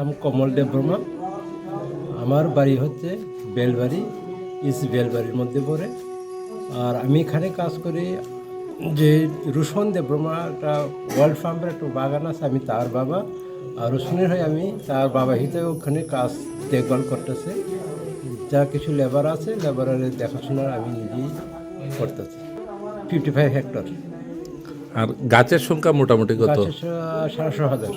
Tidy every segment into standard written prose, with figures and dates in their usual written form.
নাম কমল দেববর্মা। আমার বাড়ি হচ্ছে বেলবাড়ি, ইস্ট বেলবাড়ির মধ্যে পড়ে। আর আমি এখানে কাজ করি যে রোশন দেববর্মা একটা ওয়ার্ল্ড ফার্মের একটা বাগান আছে, আমি তার বাবা। আর রোশনের হয়ে আমি তার বাবা হিসেবে ওখানে কাজ দেখভাল করতেছে। যা কিছু লেবার আছে, লেবারের দেখাশোনা আমি নিজেই করতেছি। 55 হেক্টর। আর গাছের সংখ্যা মোটামুটি কত? গাছের 700,000।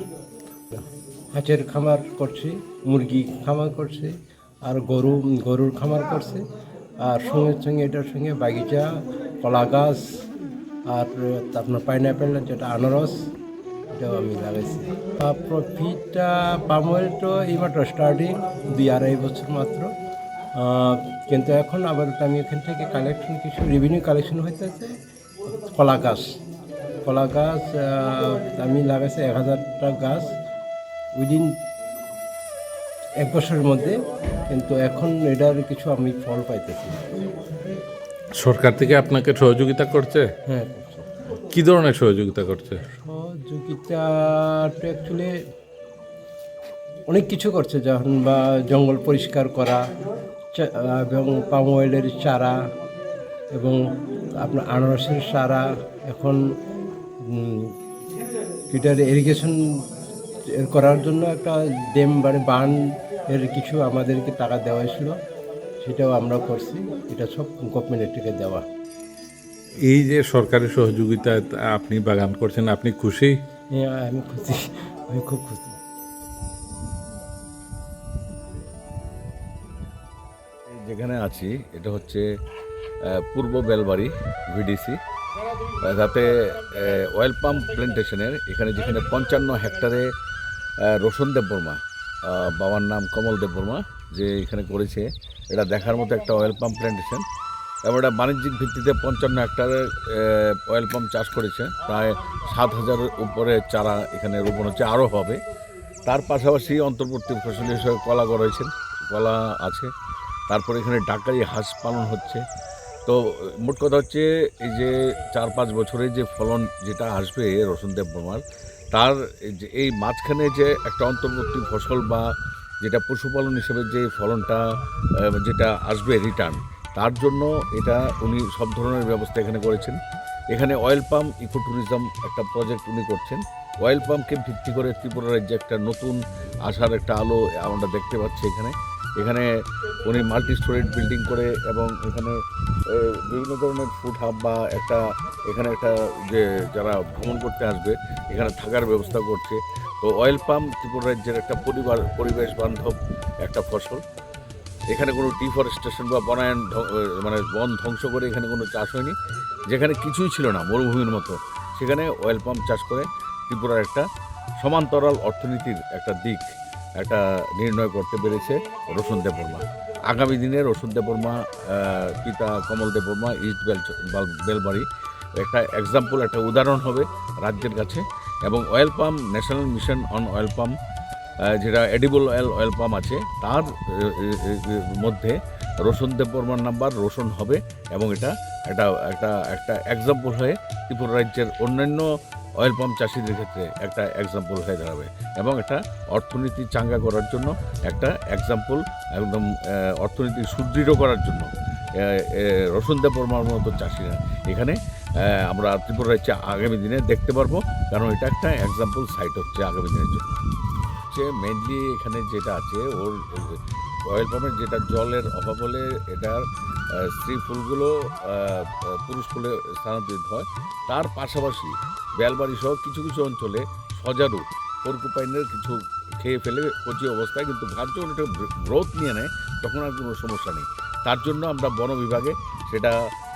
হাঁসের খামার করছি, মুরগি খামার করছি, আর গরুর খামার করছি। আর সঙ্গে সঙ্গে এটার সঙ্গে বাগিচা, কলা গাছ, আর আপনার পাইনঅ্যাপেল যেটা আনারস, এটাও আমি লাগাইছি। প্রফিটটা পাম অয়েল তো এইমাত্র স্টার্টিং, 2-2.5 বছর মাত্র। কিন্তু এখন আবার আমি এখান থেকে কিছু রেভিনিউ কালেকশন হইতেছে। কলা গাছ আমি লাগাইছি 1000টা গাছ উইদিন 1 বছরের মধ্যে, কিন্তু এখন এটার কিছু আমি ফল পাইতেছি। সরকার থেকে আপনাকে সহযোগিতা করছে? হ্যাঁ, কি ধরনের সহযোগিতা করছে? সহযোগিতাটা অ্যাকচুয়ালি অনেক কিছু করছে, যখন বা জঙ্গল পরিষ্কার করা এবং পাম অয়েলের চারা এবং আপনার আনারসের চারা। এখন এটার ইরিগেশন করার জন্য একটা ড্যাম বান এর কিছু আমাদেরকে টাকা দেওয়া হয়েছিল, সেটাও আমরা করছি। এটা সব গভর্নমেন্টের থেকে দেওয়া। এই যে সরকারি সহযোগিতায় আপনি বাগান করছেন, আপনি খুশি? হ্যাঁ, আমি খুশি, আমি খুব খুশি। যেখানে আছি এটা হচ্ছে পূর্ব বেলবাড়ি ভিডিসি, যাতে অয়েল পাম্প প্ল্যান্টেশনের এখানে যেখানে 55 হেক্টরে রোশন দেববর্মা, বাবার নাম কমল দেববর্মা, যে এখানে করেছে, এটা দেখার মতো একটা অয়েল পাম্প প্ল্যান্টেশন। এবং এটা বাণিজ্যিক ভিত্তিতে 55 হেক্টরে অয়েল পাম্প চাষ করেছে। প্রায় 7,000 উপরে চারা এখানে রোপণ হচ্ছে, আরও হবে। তার পাশাপাশি অন্তর্বর্তী ফসল হিসেবে কলা রয়েছেন, কলা আছে। তারপর এখানে ডাকারি হাঁস পালন হচ্ছে। তো মোট কথা হচ্ছে এই যে 4-5 বছরে যে ফলন যেটা আসবে রোশন দেববর্মার, তার এই মাঝখানে যে একটা অন্তর্বর্তী ফসল বা যেটা পশুপালন হিসেবে যে ফলনটা যেটা আসবে রিটার্ন, তার জন্য এটা উনি সব ধরনের ব্যবস্থা এখানে করেছেন। এখানে অয়েল পাম্প ইকো ট্যুরিজম একটা প্রজেক্ট উনি করছেন। অয়েল পাম্পকে ভিত্তি করে ত্রিপুরা রাজ্যে একটা নতুন আশার একটা আলো আমরা দেখতে পাচ্ছি। এখানে উনি মাল্টি স্টোরেজ বিল্ডিং করে এবং এখানে বিভিন্ন ধরনের ফুড হাব বা এখানে একটা যে যারা ভ্রমণ করতে আসবে এখানে থাকার ব্যবস্থা করছে। তো অয়েল পাম্প ত্রিপুরা রাজ্যের একটা পরিবেশ বান্ধব একটা ফসল। এখানে কোনো ডিফরেস্টেশন বা মানে বন ধ্বংস করে এখানে কোনো চাষ হয়নি। যেখানে কিছুই ছিল না, মরুভূমির মতো, সেখানে অয়েল পাম্প চাষ করে ত্রিপুরার একটা সমান্তরাল অর্থনীতির একটা দিক একটা নির্ণয় করতে পেরেছে রোশন দেববর্মা। আগামী দিনে রোশন দেববর্মা পিতা কমল দেববর্মা ইস্ট বেলবাড়ি একটা এক্সাম্পল, একটা উদাহরণ হবে রাজ্যের কাছে। এবং oil pump national mission on oil pump, যেটা এডিবল অয়েল পাম্প আছে, তার মধ্যে রোশন দেববর্মার নাম্বার রোশন হবে। এবং এটা একটা একটা একটা এক্সাম্পল হয়ে ত্রিপুরা রাজ্যের অন্যান্য অয়েল পাম্প চাষিদের ক্ষেত্রে একটা এক্সাম্পল হয়ে দাঁড়াবে। এবং একটা অর্থনীতি চাঙ্গা করার জন্য একটা এক্সাম্পল, একদম অর্থনীতি সুদৃঢ় করার জন্য রোশন দেববর্মার মতো চাষিরা এখানে আমরা ত্রিপুরা রাজ্যে আগামী দিনে দেখতে পারবো, কারণ এটা একটা এক্সাম্পল সাইট হচ্ছে আগামী দিনের জন্য। মেনলি এখানে যেটা আছে ওর অয়েল পাম্পের যেটা জলের অভাব হলে এটার স্ত্রী ফুলগুলো পুরুষ ফুলে স্থানান্তরিত হয়। তার পাশাপাশি বেলবাড়ি সহ কিছু কিছু অঞ্চলে সজারু পর্কুপাইনের কিছু খেয়ে ফেলে কচি অবস্থায়, কিন্তু গাছ যখন এটা গ্রোথ নিয়ে নেয় তখন আর কোনো সমস্যা নেই। তার জন্য আমরা বন বিভাগে সেটা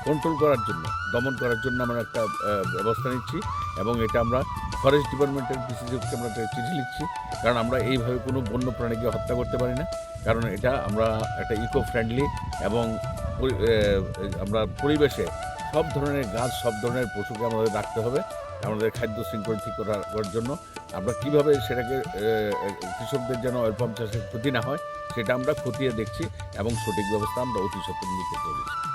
কন্ট্রোল করার জন্য, দমন করার জন্য আমরা একটা ব্যবস্থা নিচ্ছি। এবং এটা আমরা ফরেস্ট ডিপার্টমেন্টের পিসিকে আমরা চিঠি লিখছি, কারণ আমরা এইভাবে কোনো বন্য প্রাণীকে হত্যা করতে পারি না। কারণ এটা আমরা একটা ইকো ফ্রেন্ডলি এবং আমরা পরিবেশে সব ধরনের গাছ, সব ধরনের পশুকে আমাদের রাখতে হবে আমাদের খাদ্য শৃঙ্খল ঠিক করার জন্য। আমরা কীভাবে সেটাকে কৃষকদের যেন অয়েল পাম্প চাষের ক্ষতি না হয় সেটা আমরা খতিয়ে দেখছি এবং সঠিক ব্যবস্থা আমরা অতি সত্বর নিতে চলেছি।